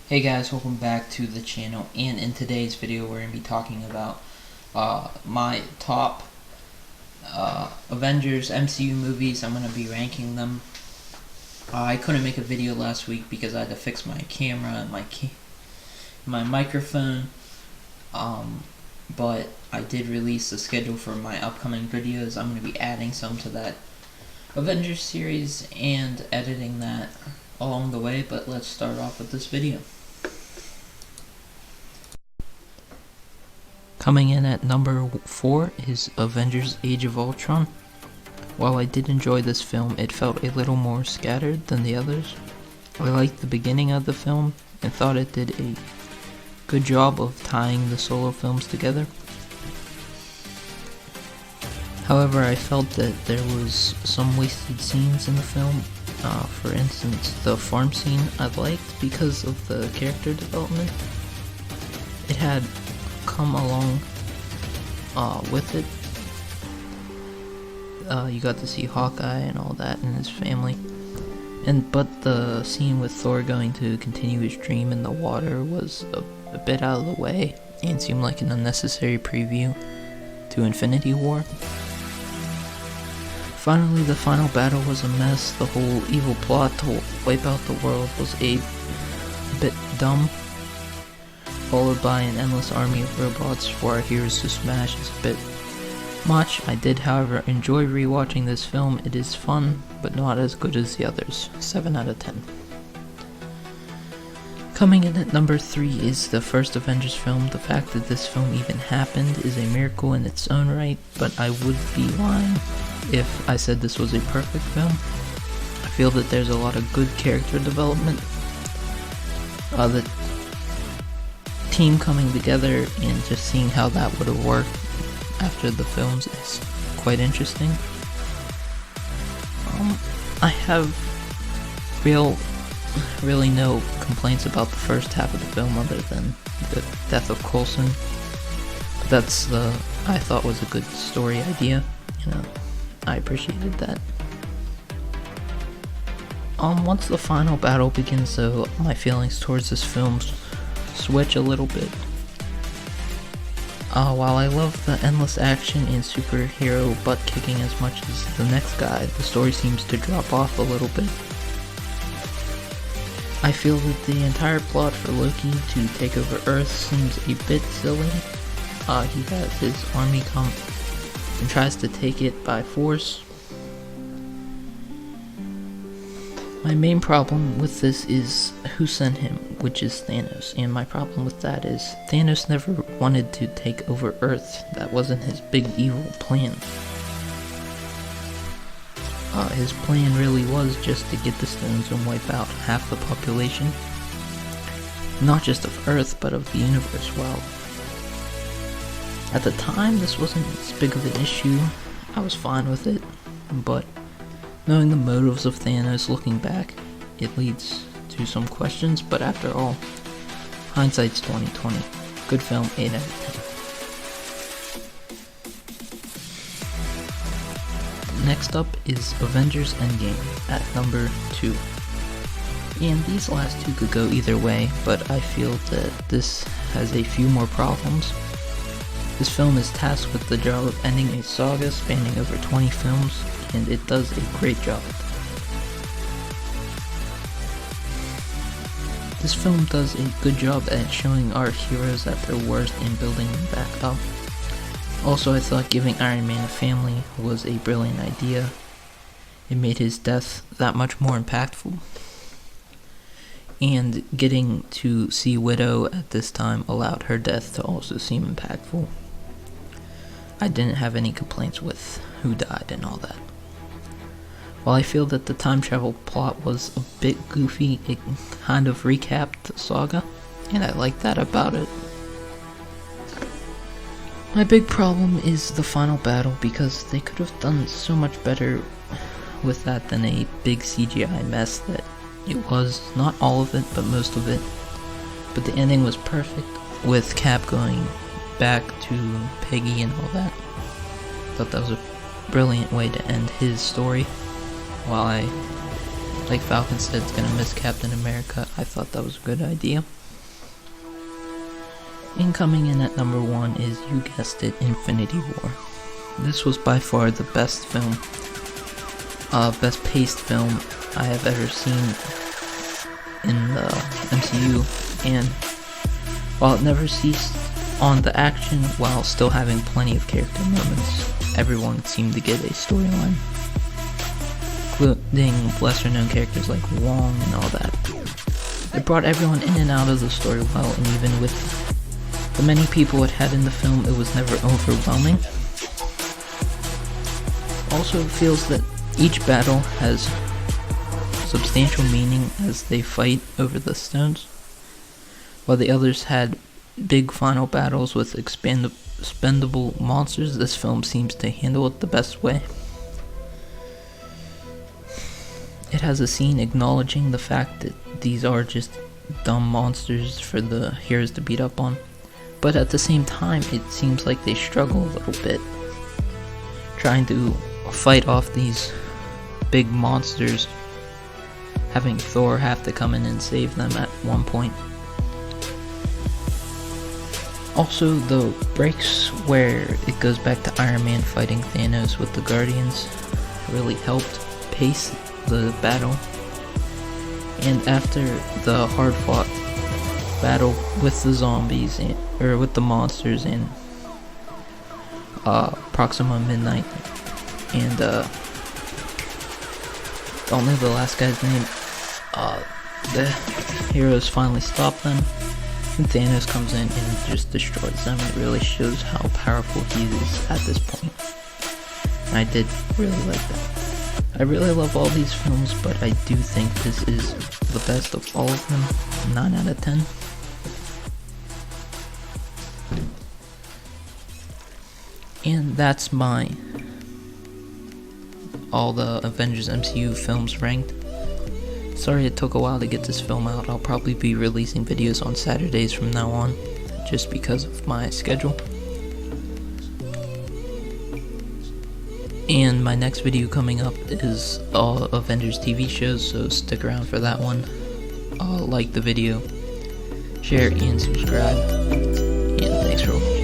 Hey guys, welcome back to the channel, and in today's video we're going to be talking about my top Avengers MCU movies. I'm going to be ranking them. I couldn't make a video last week because I had to fix my camera and my microphone, but I did release the schedule for my upcoming videos. I'm going to be adding some to that Avengers series and editing that along the way, but let's start off with this video. Coming in at number 4 is Avengers Age of Ultron. While I did enjoy this film, it felt a little more scattered than the others. I liked the beginning of the film and thought it did a good job of tying the solo films together. However, I felt that there was some wasted scenes in the film. For instance, the farm scene I liked because of the character development. It had come along with it. You got to see Hawkeye and all that and his family. But the scene with Thor going to continue his dream in the water was a bit out of the way and seemed like an unnecessary preview to Infinity War. Finally, the final battle was a mess. The whole evil plot to wipe out the world was a bit dumb, followed by an endless army of robots for our heroes to smash is a bit much. I did, however, enjoy rewatching this film. It is fun, but not as good as the others. 7 out of 10. Coming in at number 3 is the first Avengers film. The fact that this film even happened is a miracle in its own right, but I would be lying if I said this was a perfect film. I feel that there's a lot of good character development. The team coming together and just seeing how that would have worked after the films is quite interesting. I have really no complaints about the first half of the film other than the death of Coulson. That's I thought was a good story idea. I appreciated that. Once the final battle begins though, my feelings towards this film switch a little bit. While I love the endless action and superhero butt kicking as much as the next guy, the story seems to drop off a little bit. I feel that the entire plot for Loki to take over Earth seems a bit silly. He has his army come and tries to take it by force. My main problem with this is who sent him, which is Thanos, and my problem with that is Thanos never wanted to take over Earth. That wasn't his big evil plan. His plan really was just to get the stones and wipe out half the population, not just of Earth, but of the universe. Well, at the time this wasn't as big of an issue. I was fine with it, but knowing the motives of Thanos looking back, it leads to some questions, but after all, hindsight's 20/20. Good film, 8 out of 10. Next up is Avengers Endgame at number 2. And these last two could go either way, but I feel that this has a few more problems. This film is tasked with the job of ending a saga spanning over 20 films, and it does a great job. This film does a good job at showing our heroes at their worst and building them back up. Also, I thought giving Iron Man a family was a brilliant idea. It made his death that much more impactful. And getting to see Widow at this time allowed her death to also seem impactful. I didn't have any complaints with who died and all that. While I feel that the time travel plot was a bit goofy, it kind of recapped the saga, and I like that about it. My big problem is the final battle, because they could have done so much better with that than a big CGI mess that it was. Not all of it, but most of it. But the ending was perfect, with Cap going back to Peggy and all that. Thought that was a brilliant way to end his story. While I like Falcon said, it's gonna miss Captain America. I thought that was a good idea. And coming in at number 1 is, you guessed it, Infinity War. This was by far the best film, best paced film I have ever seen in the MCU, and while it never ceased on the action while still having plenty of character moments, everyone seemed to get a storyline, including lesser known characters like Wong and all that. It brought everyone in and out of the story well, and even with the many people it had in the film, it was never overwhelming. Also, it feels that each battle has substantial meaning as they fight over the stones, while the others had big final battles with expendable monsters. This film seems to handle it the best way. It has a scene acknowledging the fact that these are just dumb monsters for the heroes to beat up on, but at the same time it seems like they struggle a little bit trying to fight off these big monsters, having Thor have to come in and save them at one point. Also, the breaks where it goes back to Iron Man fighting Thanos with the Guardians really helped pace the battle. And after the hard-fought battle with the zombies, or with the monsters in Proxima Midnight, and don't know the last guy's name, the heroes finally stop them, and Thanos comes in and just destroys them. It really shows how powerful he is at this point. And I did really like that. I really love all these films, but I do think this is the best of all of them. 9 out of 10. And that's my all the Avengers MCU films ranked. Sorry it took a while to get this film out. I'll probably be releasing videos on Saturdays from now on, just because of my schedule. And my next video coming up is all Avengers TV shows, so stick around for that one. Like the video, share and subscribe, and thanks for watching.